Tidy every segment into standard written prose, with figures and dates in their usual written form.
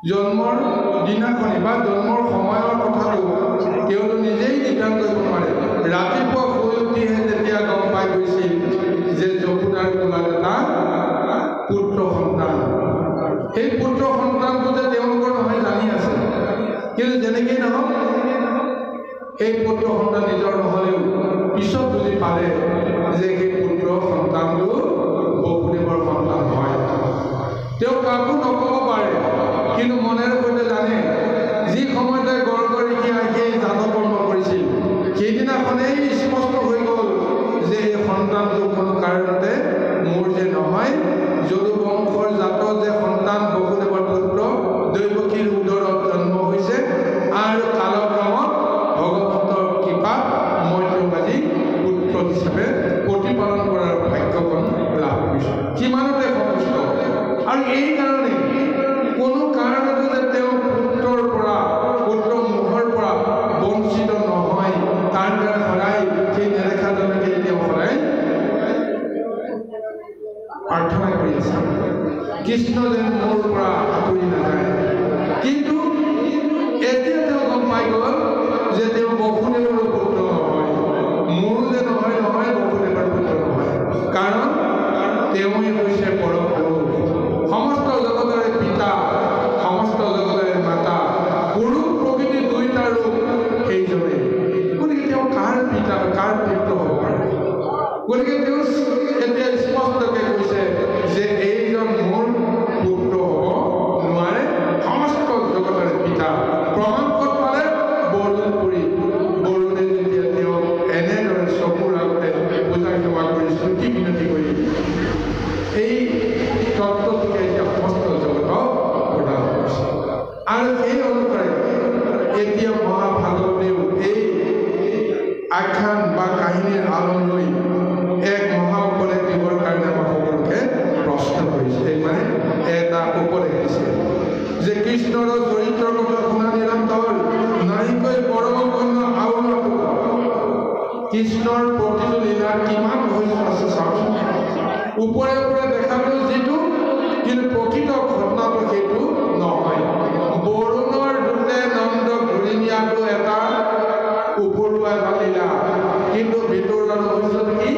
জন্মৰ দিনাখনি বা জন্মৰ সময়ৰ কথাটো তেওঁতো নিজেই নিৰ্ধাৰণ কৰিব নোৱাৰে। ৰাতিপুৱা শুই উঠিহে যেতিয়া গম পাই গৈছিল যে যমুনাৰ কোলাত এটা পুত্ৰ সন্তান, সেই পুত্ৰ সন্তানটো যে তেওঁলোকৰ নহয় জানি আছে, কিন্তু যেনেকেই নহওক এই পুত্ৰ সন্তান নিজৰ নহ'লেও পিছত বুজি পালে যে সেই পুত্ৰ সন্তানটো বসুদেৱৰ সন্তান হয়। তেওঁ কাকো নক'ব পাৰে, কিন্তু মনেৰে সৈতে জানে যি সময়তে গড় কৰি সেই জাত কৰ্ম কৰিছিল সেইদিনাখনেই স্পষ্ট হৈ গ'ল যে এই সন্তানটো কোনো কাৰণতে মোৰ যে নহয়, যদু বংশৰ জাতৰ যে সন্তান বসুদেৱৰ পুত্ৰ দৈৱকীৰ উদৰত জন্ম হৈছে আৰু কালক্ৰমত ভগৱন্তৰ কৃপাত মই তেওঁক আজি পুত্ৰ হিচাপে প্ৰতিপালন কৰাৰ ভাগ্যখন লাভ কৰিছোঁ। কিমানতে সন্তুষ্ট। আৰু এই কাৰণে কোনো কাৰণতে যে তেওঁ পুত্ৰৰ পৰা পুত্ৰ মুখৰ পৰা বঞ্চিত নহয়, তাৰ কাৰণে সদায় সেই নেদেখাজনকে তেওঁ সদায় প্ৰাৰ্থনা কৰি আছে, কৃষ্ণ যেন মোৰ পৰা আঁতৰি নাযায়। কিন্তু এতিয়া তেওঁ গম পাই গ'ল যে তেওঁ বসুদেৱৰ পুত্ৰ নহয়, মোৰো যে নহয় বসুদেৱৰ পুত্ৰ নহয়, কাৰণ তেওঁই হৈছে পৰম পুৰুষ, সমস্ত জগতৰে পিতা, সমস্ত জগতৰে মাতা, পুৰুষ প্ৰকৃতি দুইটা ৰূপ সেইজনে। গতিকে তেওঁ কাৰ পিতা কাৰ পুত্ৰ হ'ব পাৰে? গতিকে তেওঁ এতিয়া স্পষ্টকৈ কৈছে যে এইজন মোৰ পুত্ৰ হ'ব নোৱাৰে, সমস্ত জগতৰে পিতা। প্ৰমাণ ক'ত পালে? বৰুণপুৰী। বৰুণে যেতিয়া তেওঁক সেই অনুসাৰে এতিয়া মহাভাগৱতেও এই আখ্যান বা কাহিনীৰ আলম লৈ এক মহা উপদেশ দিবৰ কাৰণে আমাৰ সকলোকে প্ৰশ্ন কৰিছে। মানে এটা উপদেশ দিছে যে কৃষ্ণৰ চৰিত্ৰৰ কথা শুনা নিৰন্তৰ নাৰীকৈ পৰমপূৰ্ণ আৰু কৃষ্ণৰ প্ৰতিটো লীলা কিমান ৰহস্য আছে চাওকচোন। ওপৰে ওপৰে দেখাটো যিটো, কিন্তু প্ৰকৃত ঘটনাটো সেইটো নহয়। বৰুণৰ দূতে নন্দ ঘূৰি নিয়াটো এটা উপৰুৱা এটা লীলা, কিন্তু ভিতৰুৱা ৰহস্যটো কি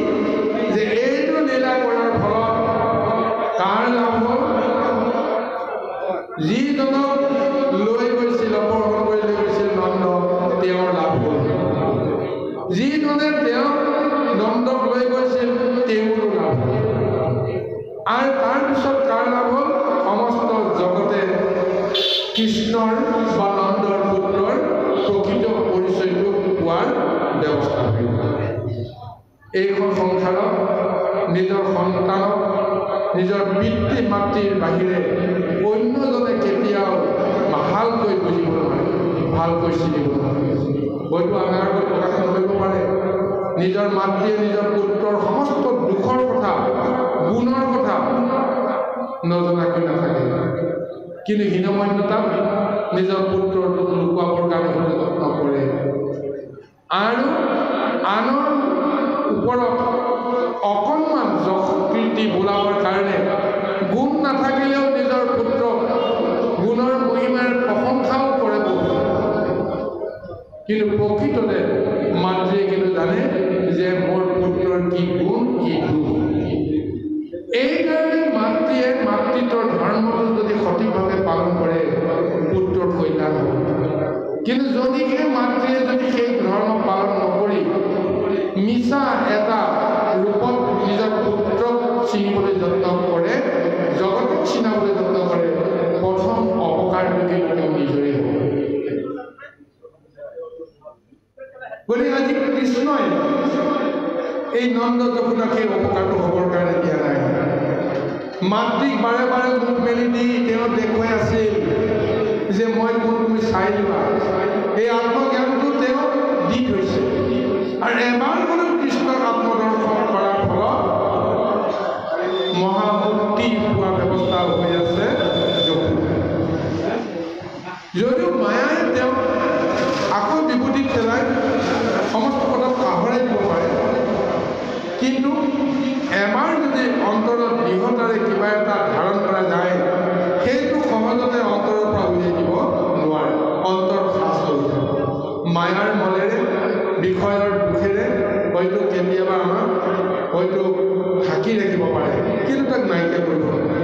যে এইটো লীলা কৰাৰ ফলত কাৰ লাভ হ'ল? যিজনক লৈ গৈছিল, অপহৰণ কৰি লৈ গৈছিল নন্দ, তেওঁৰ লাভ হ'ল। যিজনে তেওঁক নন্দক লৈ গৈছিল তেওঁৰো লাভ হ'ল। আৰু তাৰপিছত কাৰ লাভ হ'ল? সমস্ত জগতে কৃষ্ণৰ বা নন্দৰ পুত্ৰৰ প্ৰকৃত পৰিচয়টো পোৱাৰ ব্যৱস্থা কৰিল। এইখন সংসাৰত নিজৰ সন্তানক নিজৰ পিতৃ মাতৃৰ বাহিৰে অন্যজনে কেতিয়াও ভালকৈ বুজিব নোৱাৰে, ভালকৈ চিনিব নোৱাৰে। হয়তো আমাৰ আগত প্ৰকাশ কৰিব পাৰে নিজৰ মাতৃয়ে নিজৰ পুত্ৰৰ সমস্ত দুখৰ কথা, গুণৰ কথা নজনাকৈ নাথাকে, কিন্তু হীনমন্যতাত নিজৰ পুত্ৰৰ দুখ লুকুৱাবৰ কাৰণে যত্ন কৰে। আৰু আনৰ ওপৰত অকণমান যশকীৰ্তি বোলাবৰ কাৰণে গুণ নাথাকিলেও নিজৰ পুত্ৰক গুণৰ মহিমাৰ প্ৰশংসাও কৰে বহুত। কিন্তু প্ৰকৃততে মাতৃয়ে কিন্তু জানে যে মোৰ পুত্ৰৰ কি গুণ, কি দুখ। এইকাৰণে মাতৃয়ে মাতৃত্বৰ ধৰ্মটো যদি সঠিকভাৱে পালন কৰে পুত্ৰৰ কল্যাণ হ'ব। কিন্তু যদিহে মাতৃয়ে যদি সেই ধৰ্ম পালন নকৰি মিছা এটা ৰূপত নিজৰ পুত্ৰক চিনিবলৈ যত্ন কৰে, জগতক চিনাবলৈ যত্ন কৰে, প্ৰথম অপকাৰটো কিন্তু তেওঁ নিজৰে হ'ব। গতিকে আজি কৃষ্ণই এই নন্দ যশোদাক সেই অপকাৰটো হ'বৰ কাৰণে দিয়া নাই। মাতৃক বাৰে বাৰে মুখ মেলি দি তেওঁ দেখুৱাই আছিল যে মই কোন, তুমি চাই লোৱা। এই আত্মজ্ঞানটো তেওঁ দি থৈছে। আৰু এবাৰ হ'লেও কৃষ্ণক আত্মদৰ্শন কৰাৰ ফলত মহামুক্তি পোৱা ব্যৱস্থা হৈ আছে যশোদা। যদিও মায়াই তেওঁক আকৌ বিভূতিত পেলাই সমস্ত কথা পাহৰাই দিব পাৰে, কিন্তু এবাৰ যদি অন্তৰত দৃঢ়তাৰে কিবা এটা ধাৰণ কৰা যায়, সেইটো সহজতে অন্তৰৰ পৰা উলিয়াই দিব নোৱাৰে। অন্তৰ খাচ হৈ যায়। মায়াৰ মলেৰে, বিষয়ৰ দুখেৰে হয়তো কেতিয়াবা আমাক হয়তো ঢাকি ৰাখিব পাৰে, কিন্তু তাক নাইকিয়া কৰিব নোৱাৰে।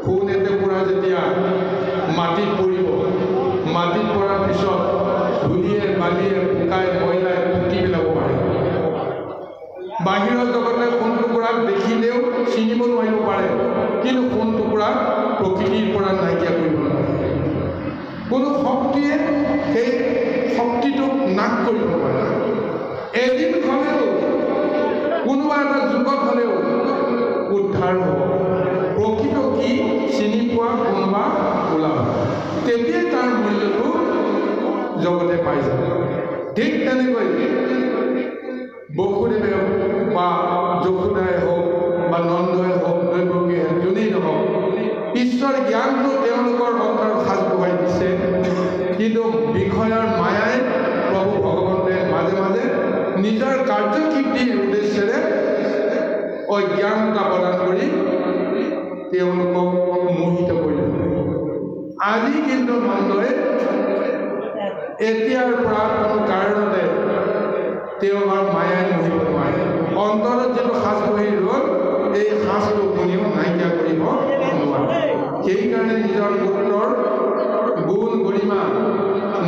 সোণ এটুকুৰা যেতিয়া মাটিত পৰিব, মাটিত পৰাৰ পিছত ধূলিয়ে বালিয়ে বোকাই ময়লাই পুতি পেলাব পাৰে। বাহিৰৰ জগতে সোণ টুকুৰাক দেখিলেও চিনিব নোৱাৰিব পাৰে, কিন্তু সোণ টুকুৰা প্ৰকৃতিৰ পৰা নাইকিয়া কৰিব নোৱাৰে। কোনো শক্তিয়ে সেই শক্তিটোক নাশ কৰিব নোৱাৰে। এদিন হ'লেও কোনোবা এটা যুগত হ'লেও উদ্ধাৰ হ'ব। প্ৰকৃত কি চিনি পোৱা কোনোবা ওলাব, তেতিয়াই তাৰ মূল্যটো জগতে পাই যাব। ঠিক তেনেকৈ বসুদেৱে বা যশোদাই হওক বা নন্দই হওক, দৈৱকীয়ে যোনেই নহওক, ঈশ্বৰ জ্ঞানটো তেওঁলোকৰ অন্তৰত সাজ বহাই দিছে। কিন্তু বিষয়ৰ মায়াই প্ৰভু ভগৱন্তে মাজে মাজে নিজৰ কাৰ্যকীৰ্তিৰ উদ্দেশ্যেৰে অজ্ঞানতা প্ৰদান কৰি তেওঁলোকক মোহিত কৰি দিলে। আজি কিন্তু নন্দই এতিয়াৰ পৰা কোনো কাৰণতে তেওঁৰ মায়াই মোহিব নোৱাৰে। অন্তৰত যিটো সাজ বহি ৰ'ল, এই সাজটো কোনেও নাইকিয়া কৰিব নোৱাৰে। সেইকাৰণে নিজৰ পুত্ৰৰ গুণ গৰিমা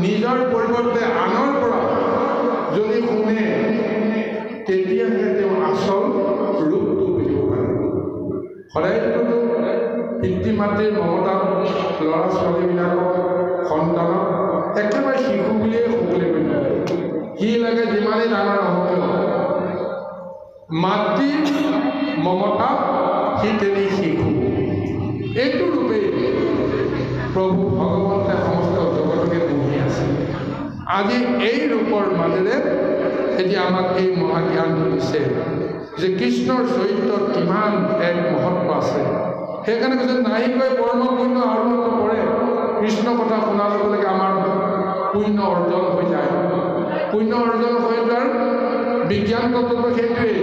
নিজৰ পৰিৱৰ্তে আনৰ পৰা যদি শুনে, তেতিয়াহে তেওঁ আচল ৰূপটো বুজিব পাৰে। সদায়তো পিতৃ মাতৃৰ মমতাত ল'ৰা ছোৱালীবিলাকক, সন্তানক একেবাৰে শিশু বুলিয়ে শুবলৈ গৈ থাকে। সি লাগে যিমানেই ডাঙৰ নহওক কিয়, মাতৃৰ মমতাত সি তেনেই শিশু। এইটো ৰূপেই প্ৰভু ভগৱন্তে সমস্ত জগত আজি এই ৰূপৰ মাজেৰে এতিয়া আমাক এই মহাজ্ঞানটো দিছে যে কৃষ্ণৰ চৰিত্ৰত কিমান এক মহত্ব আছে। সেইকাৰণে কৈছে নাহিকৈ কৰ্ম পুণ্য আৰু নপৰে। কৃষ্ণ কথা শুনাৰ লগে লগে আমাৰ পুণ্য অৰ্জন হৈ যায়। পুণ্য অৰ্জন হৈ যোৱাৰ বিজ্ঞান তত্ত্বটো সেইটোৱেই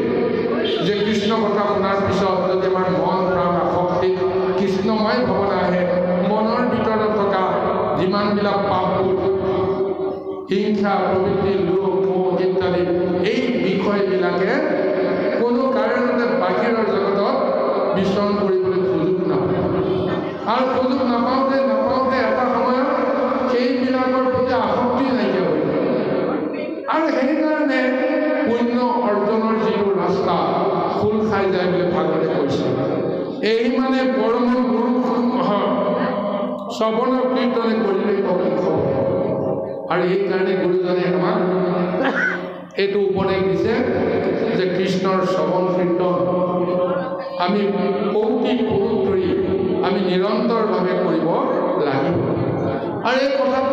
যে কৃষ্ণ কথা শুনাৰ পিছত যদি আমাৰ মন প্ৰাণ আসক্তি কৃষ্ণময় ভাৱনা আহে, মনৰ ভিতৰত থকা যিমানবিলাক পাপবোৰ হিংসা প্ৰবৃত্তি লোভ মোহ ইত্যাদি এই বিষয়বিলাকে কোনো কাৰণতে বাহিৰৰ জগতত বিচৰণ কৰিবলৈ সুযোগ নাপায়। আৰু সুযোগ নাপাওঁতে এটা সময়ত সেইবিলাকৰ প্ৰতি আসক্তি নাইকিয়া হৈ যায়। আৰু সেইকাৰণে পুণ্য অৰ্জনৰ যিটো ৰাস্তা খোল খাই যায় বুলি ভাগৱতে কৈছে। এই মানে পৰম গুৰু শ্ৰৱণ কীৰ্তনে কৰিলে কৌতুক। আৰু এইকাৰণে গুৰুজনে আমাক এইটো উপদেশ দিছে যে কৃষ্ণৰ শ্ৰৱণ কীৰ্তন আমি কৌটি পুৰুষ ধৰি আমি নিৰন্তৰভাৱে কৰিব লাগিব। আৰু এই কথাটো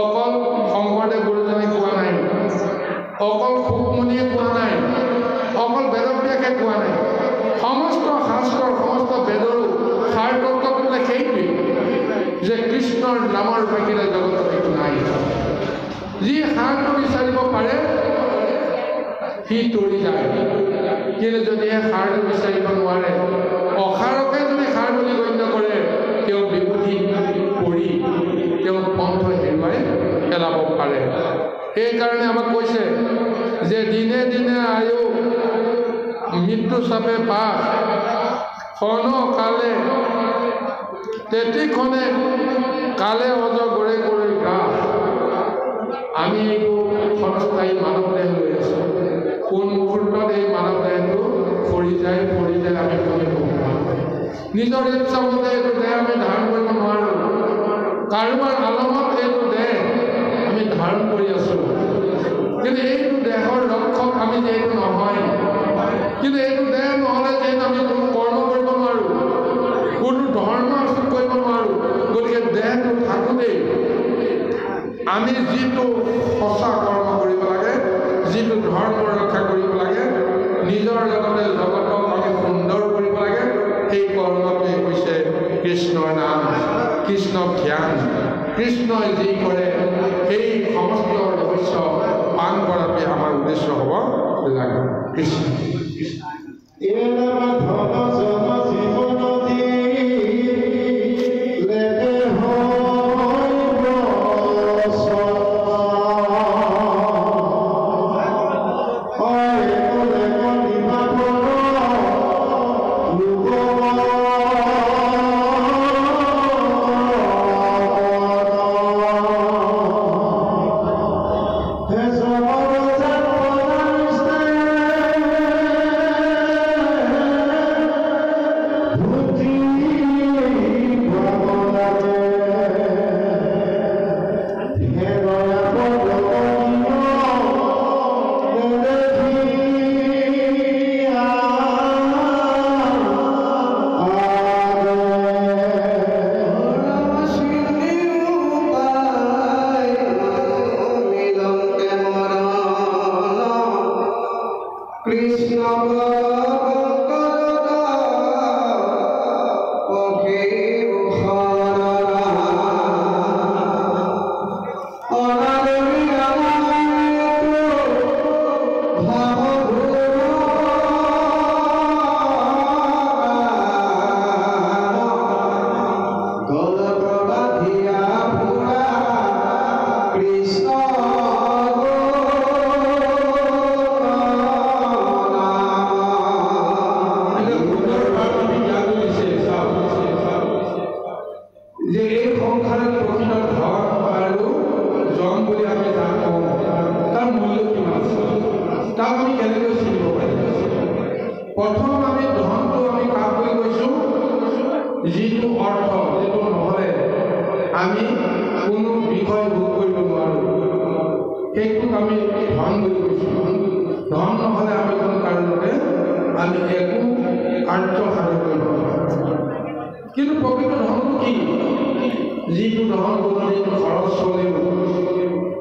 অকল শংকৰদেৱ গুৰুজনে কোৱা নাই, অকল সুকমণিয়ে কোৱা নাই, অকল বেদব্যাসে কোৱা নাই। সমস্ত শাস্ত্ৰৰ সমস্ত বেদৰো সাৰ তত্ত্বটো বোলে সেইটোৱেই যে কৃষ্ণৰ নামৰ বাহিৰে জগতত একো নাই। যি সাৰটো বিচাৰিব পাৰে সি তৰি যায়, কিন্তু যদিহে সাৰটো বিচাৰিব নোৱাৰে, অসাৰকে যদি সাৰ বুলি গণ্য কৰে, তেওঁ বিভূতি পৰি তেওঁ পন্থ হেৰুৱাই পেলাব পাৰে। সেইকাৰণে আমাক কৈছে যে দিনে দিনে আয়ু মৃত্যু চাপে পাশ ক্ষণ কালে তেতিক্ষণে কালে অজগৰে কৰি গ্ৰাস। আমি এইটো ক্ষণস্থায়ী মানৱ দেহ লৈ আছোঁ। কোন মুহূৰ্তত এই মানৱ দেহটো পৰি যায় আমি কৰিব নোৱাৰোঁ। নিজৰ ইচ্ছামতে এইটো দেহ আমি ধাৰণ কৰিব নোৱাৰোঁ। কাৰোবাৰ আলমত এইটো দেহ আমি ধাৰণ কৰি আছোঁ, কিন্তু এইটো দেহৰ ৰক্ষক আমি যিহেতু নহয়, কিন্তু এইটো দেহ নহ'লে যিহেতু আমি কোনো কৰ্ম কৰিব নোৱাৰোঁ, কোনো ধৰ্ম আচৰণ কৰিব নোৱাৰোঁ। গতিকে দেহটো থাকোঁতেই আমি যিটো সঁচা কৰ্ম কৰিব লাগে, যিটো ধৰ্ম ৰক্ষা কৰিব লাগে, নিজৰ লগতে জগতক আমি সুন্দৰ কৰিব লাগে, সেই কৰ্মটোৱে হৈছে কৃষ্ণৰ নাম, কৃষ্ণ ধ্যান। কৃষ্ণই যি কৰে সেই সমস্ত ৰহস্য পান কৰাটোৱে আমাৰ উদ্দেশ্য হ'ব লাগে। কৃষ্ণ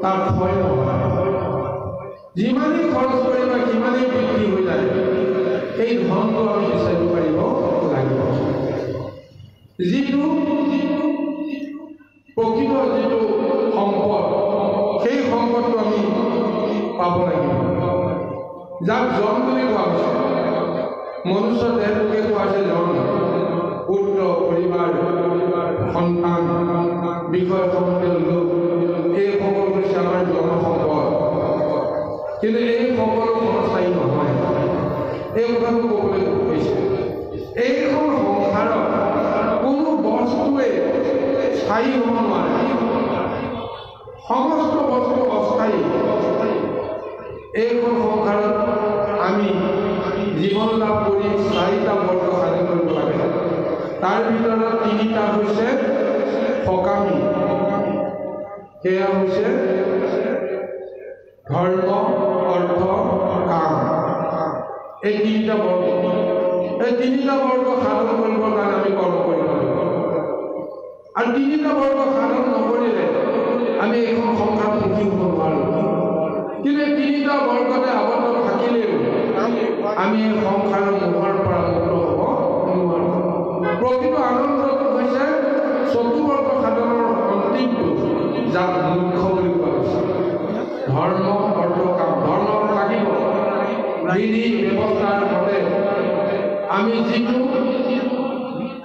তাৰ ক্ষয় নহয়। যিমানেই খৰচ কৰিবা সিমানেই বৃদ্ধি হৈ যায়। এই ধনটো আমি বিচাৰিব পাৰিব লাগিব। যিটো প্ৰকৃত যিটো সম্পদ, সেই সম্পদটো আমি পাব লাগিব। যাক জন বুলি কোৱা হৈছে। মনুষ্য দেহটোকে কোৱা হৈছে জন। পুত্ৰ, পৰিবাৰ, সন্তান, বিষয় সম্বন্ধীয় লোক, এই সকলো হৈছে আমাৰ জন সম্পদ। কিন্তু এই সকলো ক্ষণস্থায়ী নহয়। এই কথাটো ক'বলৈ কৈছে। এইখন সংসাৰত কোনো বস্তুৱে স্থায়ী হ'ব নোৱাৰে। সমস্ত বস্তু অস্থায়ী। এইখন সংসাৰত আমি জীৱন লাভ কৰি 4টা বৰ্গ সাধন কৰিব লাগে। তাৰ ভিতৰত 3টা হৈছে সকামী। সেয়া হৈছে ধৰ্ম, অৰ্থ, কাম। এই 3টা বৰ্গ। এই 3টা বৰ্গ সাধন কৰিবৰ কাৰণে আমি কৰ্ম কৰিব লাগিব। আৰু 3টা বৰ্গ সাধন নকৰিলে আমি এইখন সংসাৰ সুখী হ'ব নোৱাৰোঁ। কিন্তু এই 3টা বৰ্গতে আবদ্ধ থাকিলেও আমি এই সংসাৰৰ মোহৰ পৰা মুক্ত হ'ব নোৱাৰোঁ। প্ৰকৃত আনন্দটো হৈছে 4 বৰ্গ সাধনৰ অন্তিমটো, যাক মুখ্য বুলি কোৱা হৈছে। ধৰ্ম, অৰ্থ, কাম। ধৰ্ম লাগিব। বিধি ব্যৱস্থাৰ মতে আমি যিটো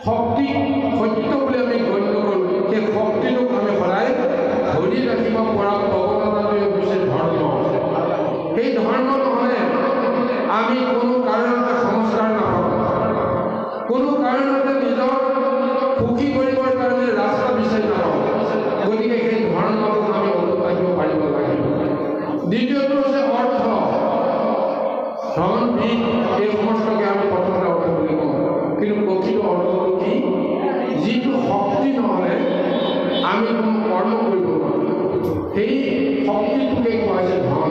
শক্তি সত্য বুলি আমি গণ্য কৰোঁ, সেই শক্তিটোক আমি সদায় ধৰি ৰাখিব পৰা প্ৰৱণতাটোৱে হৈছে ধৰ্ম। সেই ধৰ্ম নহ'লে আমি কোনো কাৰণতে সংস্কাৰ নাপাওঁ। কোনো কাৰণতে নিজক সুখী কৰিবৰ কাৰণে ৰাস্তা বিচাৰি নাপাওঁ। গতিকে সেই ধৰ্মটোক আমি অটুট ৰাখিব পাৰিব লাগিব। দ্বিতীয়টো হৈছে অৰ্থ। ধন, বিধ, এই সমস্তকে আমি প্ৰথমতে অৰ্থ বুলি কওঁ। কিন্তু প্ৰকৃত অৰ্থটো কি? যিটো শক্তি নহ'লে আমি কোনো কৰ্ম কৰিব নোৱাৰোঁ। সেই শক্তিটোকে কোৱা হৈছে ধন।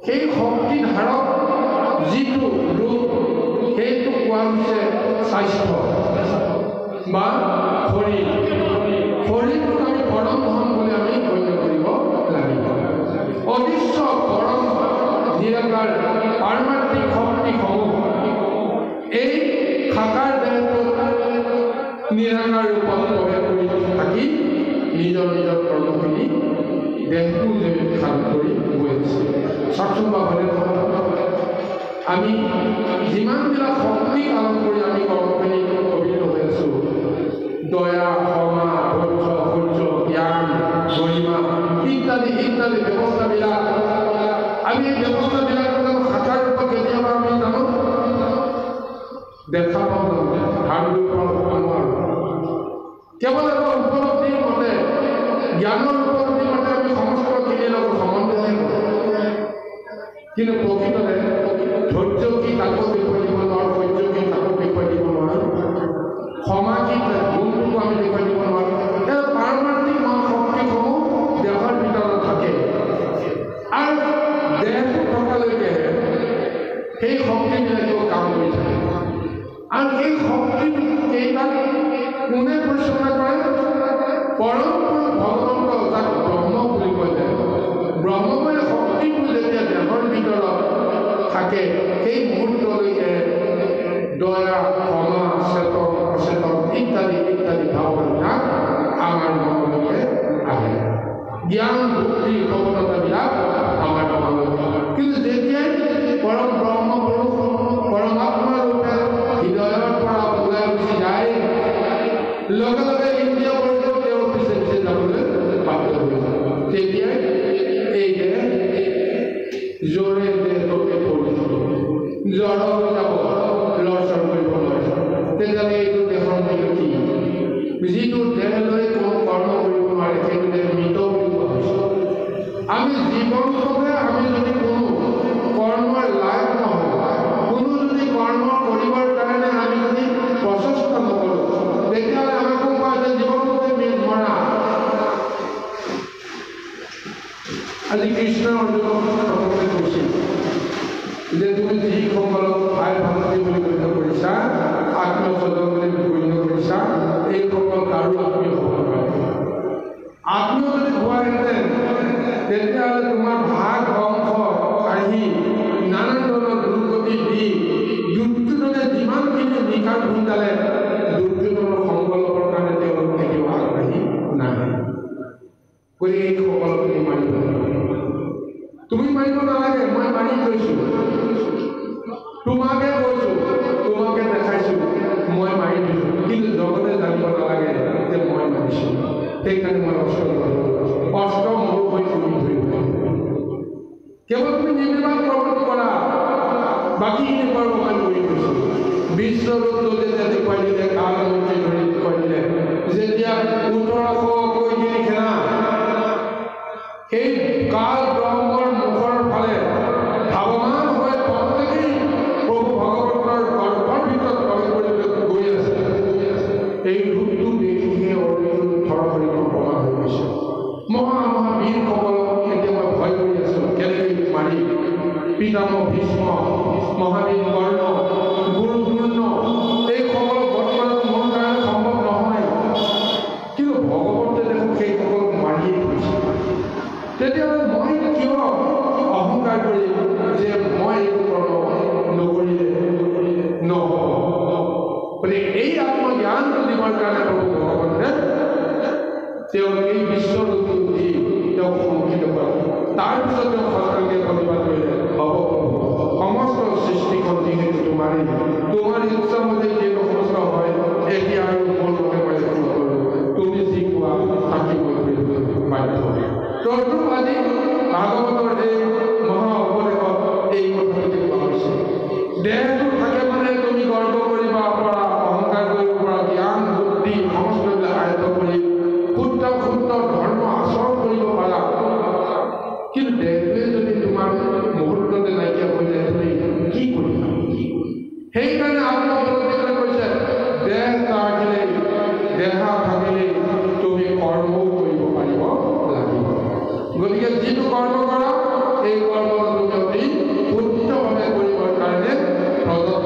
সেই শক্তি ধাৰক যিটো ৰূপ, সেইটো কোৱা হৈছে স্বাস্থ্য বা শৰীৰ। শৰীৰটোক আমি পৰম ধন বুলি আমি গণ্য কৰিব লাগিব। অদৃশ্য পৰম নিৰাকাৰ পাৰমাত্ৰিক শক্তিসমূহ এই সাকাৰ দেহটোত নিৰাকাৰ ৰূপত প্ৰৱেশ কৰি থাকি নিজৰ নিজৰ কৰ্মখিনি দেহটো যে সাধন কৰি গৈ আছে। চাওকচোন বা হলে আমি যিমানবিলাক শক্তি পালন কৰি আমি কৰ্মখিনি অভিন্ন হৈ আছোঁ, দয়া, ক্ষমা, ধৈৰ্য, সূৰ্য, জ্ঞান, গৰিমা ইত্যাদি ইত্যাদি ব্যৱস্থাবিলাক, আমি এই ব্যৱস্থাবিলাক সাকাৰ ৰূপত কেতিয়াবা আমি জানো দেখা পাওঁ, ধাৰ কৰিব নোৱাৰোঁ। কেৱল এটা উপলব্ধিৰ মতে, জ্ঞানৰ উপলব্ধিৰ মতে আমি সমস্তখিনিৰ লগত সম্বন্ধিত কৰোঁ। কিন্তু প্ৰকৃততে ধৈৰ্য কি তাকো দেখুৱাই দিব নোৱাৰোঁ, সূৰ্য কি তাকো দেখুৱাই দিব নোৱাৰোঁ, ক্ষমা কি গুণটোকো আমি দেখুৱাই দিব নোৱাৰোঁ। এই পাৰমাৰ্থিক শক্তিসমূহ দেহৰ ভিতৰত থাকে আৰু দেহটো থকালৈকে সেই শক্তিবিলাকেও কাম কৰি থাকে। আৰু সেই শক্তিকেইটাক কোনে পৰিচালনা কৰে? পৰম ভগৱন্ত, যাক ব্ৰহ্ম বুলি কোৱা যায়। ব্ৰহ্মময় শক্তিটো যেতিয়া দেহৰ ভিতৰত থাকে, সেই মুহূৰ্তলৈকে দয়া, ক্ষমা, চেতন, অচেতন ইত্যাদি ইত্যাদি ভাৱনাবিলাক আমাৰ মনলৈকে আহে। জ্ঞান, বুদ্ধি, প্ৰৱণতাবিলাক আমাৰ মনলৈকে। কিন্তু যেতিয়াই পৰম ব্ৰহ্ম পুৰুষ পৰমাত্মা ৰূপে হৃদয়ৰ পৰা ওলাই গুচি যায়, লগে লগে ইন্দ্ৰিয় বৰ্গও তেওঁৰ পিছে পিছে যাবলৈ বাধ্য হৈ যায়। তেতিয়াই এই দেহ জোৰে দেহটোকে পৰি জড় হৈ যাব, লৰচৰ কৰিব নোৱাৰে। তেতিয়াহ'লে এইটো দেহৰ মূল্য কি? যিটো দেহ লৈ কোনো কৰ্ম কৰিব নোৱাৰে, সেইটো দেহ মৃত বুলি কোৱা হৈছে। আমি জীৱনটোতে আমি যদি কোনো কৰ্মৰ লাভ নহওঁ, কোনো যদি কৰ্ম কৰিবৰ কাৰণে আমি যদি প্ৰচেষ্টা নকৰোঁ, তেতিয়াহ'লে আমাকো কোৱা যে জীৱনটোতে মৰা। আজি কৃষ্ণ অৰ্জুনক প্ৰথমতে কৈছিল যে তুমি যিসকলক ভাই ভণ্টি বুলি গণ্য কৰিছা, আত্মীয় স্বজন বুলি গণ্য কৰিছা, এইসকল কাৰো আত্মীয় হ'ব নোৱাৰে। আত্মীয় যদি হোৱাহেঁতেন তেতিয়াহ'লে তোমাৰ ভাগ অংশ আহি নানান ধৰণৰ দুৰ্গতি দি দুৰ্যোধনে যিমানখিনি নিশাৰ ভুঞ্জালে দুৰ্যোধনৰ সংগ ল'বৰ কাৰণে তেওঁলোক কেতিয়াও আগবাঢ়ি নাহে। গতিকে এই সকলক তুমি মাৰিব তুমি মাৰিব নালাগে, মই মাৰি থৈছোঁ, তোমাকে কৈছোঁ, তোমাকে দেখাইছোঁ, মই মাৰি দিছোঁ, কিন্তু জগতে জানিব নালাগে যে মই মাৰিছোঁ। সেইকাৰণে মই অস্ত্ৰ মোৰ হৈ তুমি ধৰিব কেৱল তুমি নিৰ্বাণ প্ৰৱৰ্তন কৰা, বাকীখিনি কৰ্ম মই কৰি থৈছোঁ। বিশ্বৰূপ যেতিয়া দেখুৱাই দিলে, কালমন্ত্ৰী ধৰি দেখুৱাই দিলে, যেতিয়া ১৮৩০ সেনা সেই কাল ব্ৰহ্মৰ মুখৰ ফালে ধাৱমান হৈ প্ৰত্যেকেই প্ৰভু ভগৱন্তৰ গৰ্ভৰ ভিতৰত প্ৰৱেশ কৰিবলৈ গৈ আছে, এই ৰূপটো দেখিহে অৰ্জুন থৰথৰিত প্ৰমাণ হৈ গৈছে। মহাবীৰসকলক এতিয়া মই ভয় কৰি আছোঁ, কেনেকৈ মাৰি পিতামহ ভীষ্ম, মহাবীৰ কৰ্ণ, গুৰু দ্ৰোণ এইসকলক বৰ্তমান মোৰ কাৰণে সম্ভৱ নহয়, কিন্তু ভগৱন্তে দেখোন সেইসকলক মাৰিয়ে গৈছে। তেতিয়াহ'লে মই কিয় অহংকাৰ কৰি যে মই এইটো কৰ্ম নকৰিলে নহ'ব? গতিকে এই আত্মজ্ঞানটো দিবৰ কাৰণে প্ৰভু ভগৱন্তে তেওঁ এই বিশ্বৰূপটো দি তেওঁক সংকীৰ্ণ কৰে। তাৰপিছত তেওঁ সঁচাকৈ প্ৰতিবাদ কৰিলে, হ'ব সমস্ত সৃষ্টিখন যিহেতু তোমাৰেই, তোমাৰ ইচ্ছামতে যিহেতু সমস্ত হয়, এতিয়া আৰু মোৰ মতে মই একো নকৰোঁ, তুমি যি কোৱা তাকে মই কৰিবলৈ বাধ্য। তদুপ আজি ভাগৱতৰ এই মহা উপদেশত এই কথাটো কোৱা হৈছে। দেহটো থাকে মানে তুমি গৰ্ব কৰিব পৰা, অহংকাৰ কৰিব পৰা, জ্ঞান বুদ্ধি সমস্তবিলাক আয়ত্ত কৰি শুদ্ধ শুদ্ধ ধৰ্ম আচৰণ কৰিব পাৰা, কিন্তু দেহটোৱে যদি তোমাৰ মুহূৰ্ততে নাইকিয়া হৈ যায় তুমি কি কৰিবা? সেইকাৰণে আত্মবলতে কৈছে, দেহ থাকিলে দেহা থাকিলে তুমি কৰ্মও কৰিব পাৰিব লাগিব। গতিকে যিটো কৰ্ম কৰা এই কৰ্ম তুমি অতি শুদ্ধভাৱে কৰিবৰ কাৰণে প্ৰযত্ন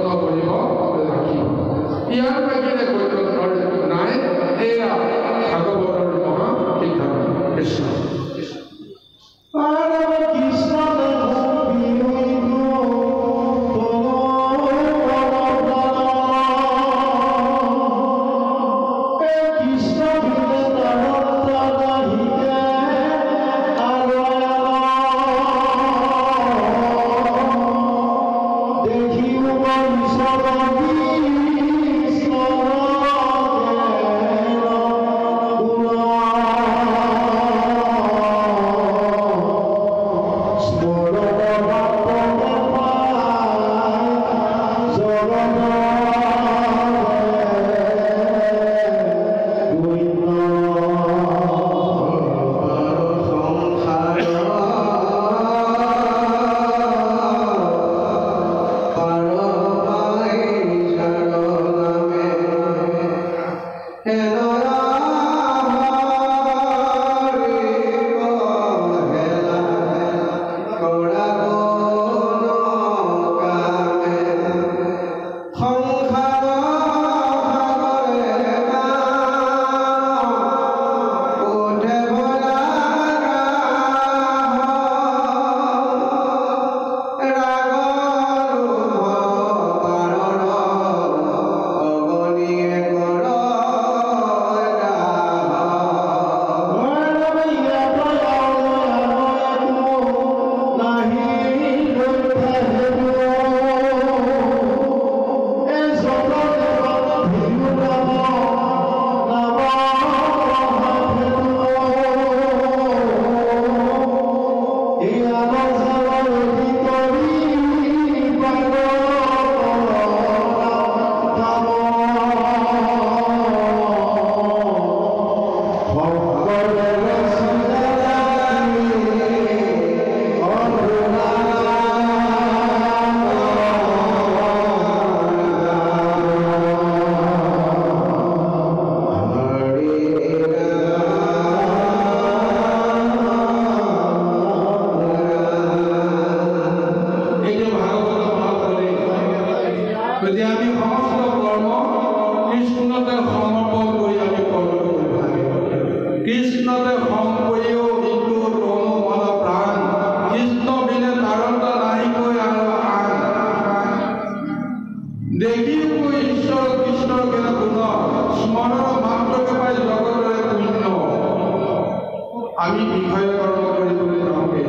আমি বিষয় কৰ্ম কৰিবলৈ যাওঁতে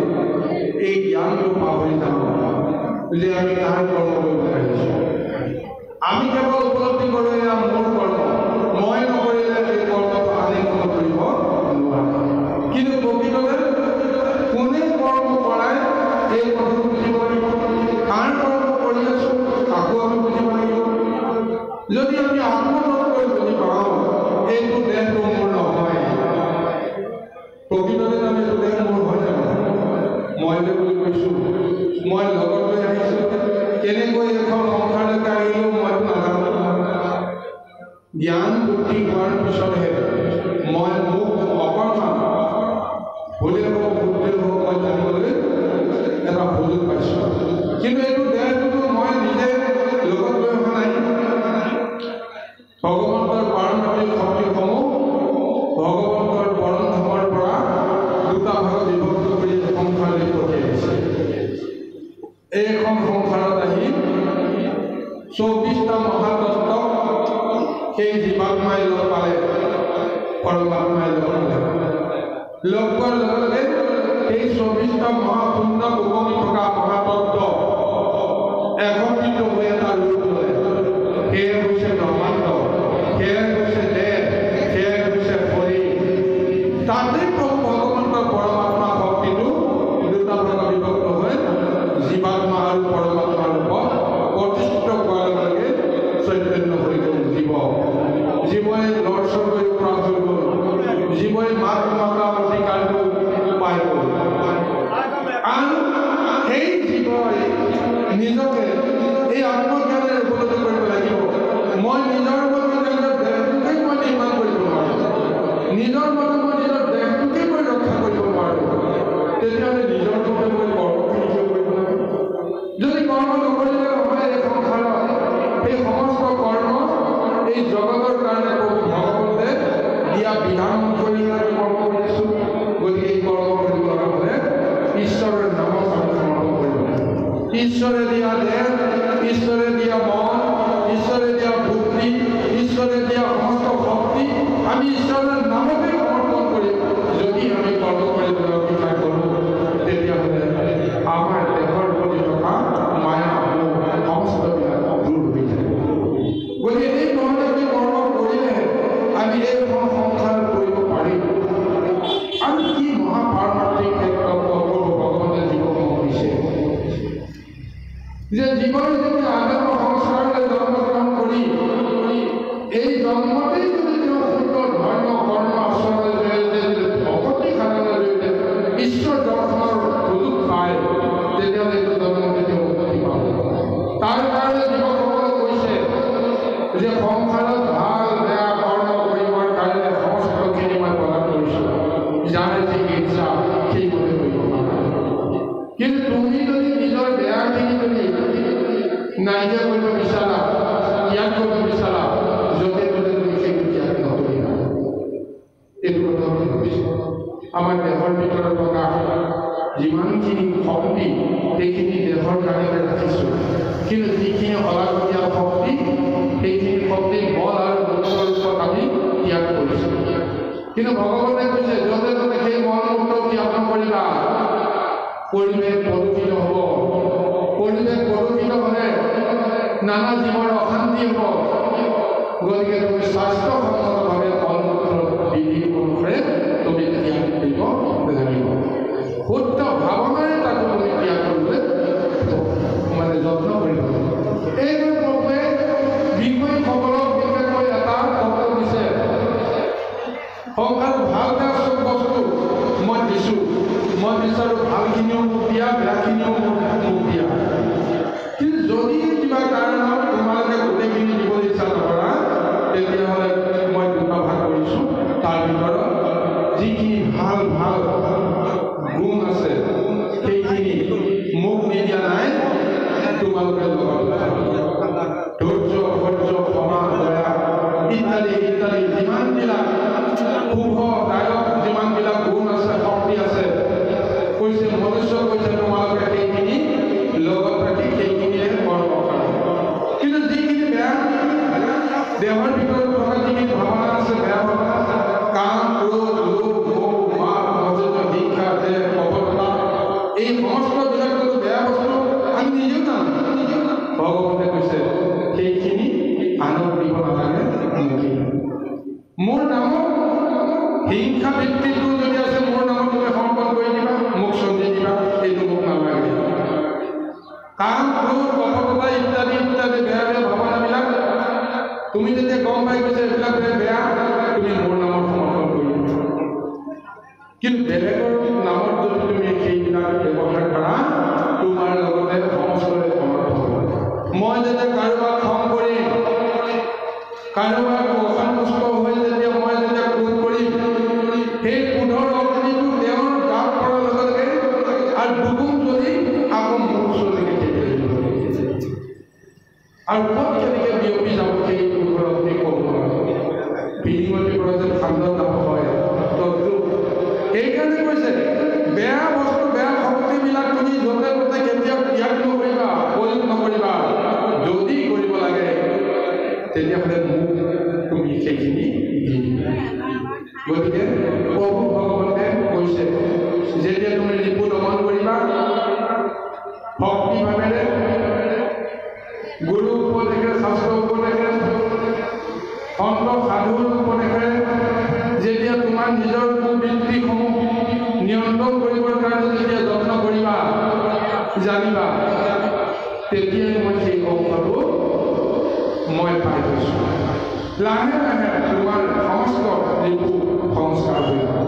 এই জ্ঞানটো পাহৰি যাওঁ যে আমি কাৰ কৰ্ম কৰিবলৈ আহিছোঁ। আমি কেৱল উপলব্ধি কৰোঁ এয়া মোৰ কৰ্ম, মই নকৰিলে এই কৰ্মটো আনে কোনো কৰিব নোৱাৰে। কিন্তু প্ৰকৃততে কোনে কৰ্ম কৰাই এই কথাটো বুজিব লাগিব। কাৰ কৰ্ম কৰি আছোঁ তাকো আমি বুজিব লাগিব। যদি আমি আত্মতত্ত্বই বুজি পাওঁ এইটো দেহটো মোৰ নহয়, প্ৰকৃততে আমি এইটো দেহ মোৰ হৈ যাব। মই যে বুলি কৈছোঁ, মই লগত লৈ আহিছোঁ, কেনেকৈ এখন সংসাৰলৈকে আহিলোঁ মইতো নাজানো। জ্ঞান বুদ্ধি হোৱাৰ পিছতহে মই মোক অকণমান ভুলে হওক শুদ্ধে হওক মই জানিবলৈ এটা সুযোগ পাইছোঁ। কিন্তু এইটো দেহটোতো মই নিজে লগত লৈ অহা নাই। ভগৱন্তৰ পাৰমাত্ৰিক শক্তিসমূহ ভগৱন্তৰ পৰম ধামৰ পৰা দুটা ভাগত বিভক্ত কৰি সংসাৰলৈ পঠিয়াই দিছে। এইখন সংসাৰত আহি 24টা মহাতত্ত্বক সেই জীৱাত্মাই লগ পালে, পৰমাত্মাই লগ পালে। লগ পোৱাৰ লগে লগে সেই 24টা মহাপুণ্যক উপঙি থকা মহাতত্ত্ব একত্ৰিত হৈ এটা ৰূপ লয়। সেয়ে হৈছে ব্ৰহ্মাণ্ড, সেয়ে হৈছে দেহ, সেয়ে হৈছে শৰীৰ। তাতে প্ৰভু ভগৱন্তৰ পৰমাত্মা শক্তিটো দুটা ভাগত বিভক্ত হৈ জীৱাত্মা আৰু পৰমাত্মাৰ ৰূপত প্ৰতিষ্ঠিত কৰাৰ লগে চৈতন্য হৈ গ'ল জীৱ। জীৱই লৰচৰ কৰিব পৰা হৈ গ'ল, জীৱই মাত মাতা অধিকাৰটো পাই গ'ল। আৰু সেই জীৱই নিজকে এই আত্মজ্ঞানেৰে উপলব্ধি কৰিব লাগিব। মই নিজৰ মতে নিজৰ দেহটোকে মই নিৰ্মাণ কৰিব নোৱাৰোঁ, নিজৰ মতে মই নিজৰ দেহটোকে মই ৰক্ষা কৰিব নোৱাৰোঁ। তেতিয়াহ'লে নিজৰ মতে মই কৰ্মখিনি কিয় কৰিব লাগিব? যদি কৰ্ম নকৰিলে নহয় এই সংসাৰত এই সমস্ত কৰ্ম এই জগতৰ কাৰণে প্ৰভু ভগৱন্তে দিয়া বিধান কৰি আমি কৰ্ম কৰি আছোঁ। গতিকে এই কৰ্ম কৰিব লগা হ'লে ঈশ্বৰৰ নামক আমি সমৰ্পণ কৰিব লাগিব। ঈশ্বৰে দিয়া দেহ, ঈশ্বৰে দিয়া মন, ঈশ্বৰে দিয়া বুদ্ধি, ঈশ্বৰে দিয়া সমস্ত শক্তি আমি ঈশ্বৰৰ নামতে সমৰ্পণ কৰিম। যদি আমি কৰ্ম কৰিবলৈ অধিকাৰ কৰোঁ তেতিয়াহ'লে আমাৰ দেহৰ প্ৰতি থকা মায়া সমস্তবিলাক দূৰ হৈ যায়। গতিকে এই ধৰণে কৰ্ম কৰিলেহে আমি এই সংসাৰ কৰিব পাৰিম। আৰু কি মহাপাৰমাৰ্থিক ক্ষেত্ৰত ভগৱানে জীৱসমূহ দিছে যে জীৱন যেতিয়া আদৰ্শ সংস্কাৰলৈ জন্মগ্ৰহণ কৰি এই জন্মতেই যদি তেওঁ শুদ্ধ ধৰ্ম কৰ্ম আচৰণৰ জৰিয়তে ভকতি সাধনৰ জৰিয়তে ঈশ্বৰ দৰ্শনৰ সুযোগ পায় তেতিয়াহ'লে এইটো জন্মতে তেওঁ উন্নতি পাব। তাৰ কাৰণে যুৱকসকলে কৈছে যে সংসাৰত ভাল বেয়া কৰ্ম কৰিবৰ কাৰণে সমস্তখিনি মই প্ৰদান কৰিছোঁ, যাৰ যি ইচ্ছা সেইমতে কৰিব পাৰা। কিন্তু তুমি যদি নিজৰ বেয়াখিনি যদি নাইকিয়া কৰিব বিচাৰা, ত্যাগ কৰিব বিচাৰা, য'তে ত'তে তুমি সেইটো ত্যাগ নকৰিবা। এইটো কথা মই ভাবিছোঁ। আমাৰ দেহৰ ভিতৰত থকা যিমানখিনি শক্তি সেইখিনি দেহৰ কাৰণে ৰাখিছোঁ, কিন্তু যিখিনি অলাগতীয়াল শক্তি সেইখিনি শক্তি বল আৰু মুক্তৰ ৰূপত আমি ত্যাগ কৰিছোঁ। কিন্তু ভগৱানে কৈছে য'তে ত'তে সেই মল মুক্ত ত্যাগ নকৰিবা, পৰিৱেশ প্ৰদূষিত হ'ব। পৰিৱেশ প্ৰদূষিত হ'লে নানা জীৱৰ অশান্তি হ'ব। গতিকে তুমি স্বাস্থ্যসন্মতভাৱে মলমূত্ৰ বিধি অনুসাৰে তুমি ত্যাগ কৰিব লাগিব। শুদ্ধ ভাৱনাৰে তাকো তুমি ত্যাগ কৰিবলৈ যত্ন কৰিব লাগিব। এইবোৰ প্ৰভুৱে বিষয়সকলক বিশেষকৈ এটা তত্ত্ব দিছে। সংসাৰত ভাল বেয়া চব বস্তু মই দিছোঁ, মই বিচাৰোঁ ভালখিনিও মোক দিয়া, বেয়াখিনিও মোক দিয়া। কিন্তু যদি কিবা কাৰণত তোমালোকে গোটেইখিনি দিবলৈ ইচ্ছা নকৰা তেতিয়াহ'লে মই দুটা ভাগ কৰিছোঁ। তাৰ ভিতৰত যিখিনি ভাল ভাল গুণ আছে সেইখিনি মোক নিদিয়া নাই, তোমালোকে লগত ধৈৰ্য, সহ্য, ক্ষমা, দয়া ইত্যাদি ইত্যাদি যিমানবিলাক শুভদায়ক যিমানবিলাক গুণ আছে, শক্তি আছে, কৈছে মনুষ্য কৈছে তোমালোকে সেইখিনি এই সমস্তবিলাক কোনো বেয়া বস্তু আমি নিজেও জানো। ভগৱন্তে কৈছে সেইখিনি আনক দিব নালাগে, মোৰ নামত হিংসা বৃত্তিটো যদি আছে, মোৰ নামত তুমি সমৰ্পণ কৰি দিবা, মোক চন্দি দিবা, এইটো মোক নালাগে। কাম, ক্ৰোধ, কপটতা ইত্যাদি ইত্যাদি বেয়া বেয়া ভাৱনাবিলাক তুমি যেতিয়া গম পাই গৈছে এইবিলাক বেয়া, তুমি মোৰ নামত সমৰ্পণ কৰি দিবা। কিন্তু বেলেগৰ নামত যদি তুমি সেইবিলাক ব্যৱহাৰ কৰা, তোমাৰ লগতে সমস্তৰে অনৰ্থ হ'ব। মই যেতিয়া কাৰোবাক খং কৰি, কাৰোবাক অসন্তুষ্ট হৈ যেতিয়া মই যেতিয়া ক্ৰোধ কৰিম, সেই ক্ৰোধৰ অগ্নিটো তেওঁৰ গাত পৰাৰ লগে লগে আৰু দুগুণ জ্বলি আকৌ মোৰ ওচৰলৈকে আৰু ক'ত কেনেকৈ বিয়পি যাব সেই ক্ৰোধৰ অগ্নি ক'ব নোৱাৰোঁ। বিনিময়ৰ পৰা যে ঠাণ্ডা নাপ হয় তদ্ৰূপ। সেইকাৰণে কৈছে বেয়া বস্তু, বেয়া শক্তিবিলাক তুমি য'তে ত'তে কেতিয়াও ত্যাগ নকৰিবা, প্ৰয়োগ নকৰিবা। যদি কৰিব লাগে তেতিয়াহ'লে মোক তুমি সেইখিনি দি দিবা। গতিকে প্ৰভু ভগৱন্তে কৈছে যেতিয়া তুমি ৰিপু দমন কৰিবা, ভক্তিভাৱেৰে গুৰু উপদেশে, শাস্ত্ৰ উপদেশে, সন্ত সাধুৰ উপদেশে যেতিয়া তোমাৰ নিজৰ কুবৃত্তিসমূহ নিয়ন্ত্ৰণ কৰিবৰ কাৰণে যেতিয়া যত্ন কৰিবা, জানিবা, তেতিয়াই মই সেই অংশটো মই পাই গৈছোঁ। লাহে লাহে তোমাৰ সমস্ত ৰিপু সংস্কাৰ হৈ যাব।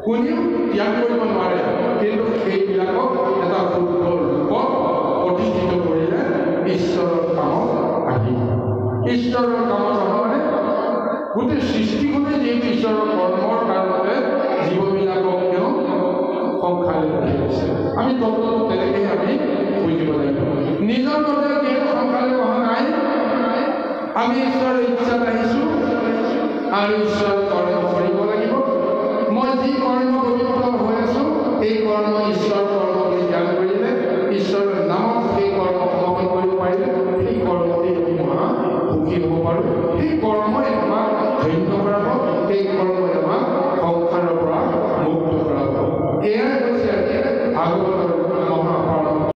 কোনেও ত্যাগ কৰিব নোৱাৰে, কিন্তু সেইবিলাকক এটা শুদ্ধ ৰূপত প্ৰতিষ্ঠিত কৰিলে ঈশ্বৰৰ কামত আহিব। ঈশ্বৰৰ কামত অহা মানে গোটেই সৃষ্টিখনে যিহেতু ঈশ্বৰৰ কৰ্মৰ কাৰণতে জীৱবিলাকক তেওঁ সংসাৰলৈ পঠিয়াইছে। আমি তত্ত্বটো তেনেকেই আমি বুজিব লাগিব। নিজৰ মতে যিহেতু সংসাৰলৈ অহা নাই, আমি ঈশ্বৰৰ ইচ্ছাত আহিছোঁ আৰু ঈশ্বৰৰ কৰ্ম কৰিব লাগিব। মই যি কৰ্ম পবিত্ৰ হৈ আছোঁ, এই কৰ্ম ঈশ্বৰ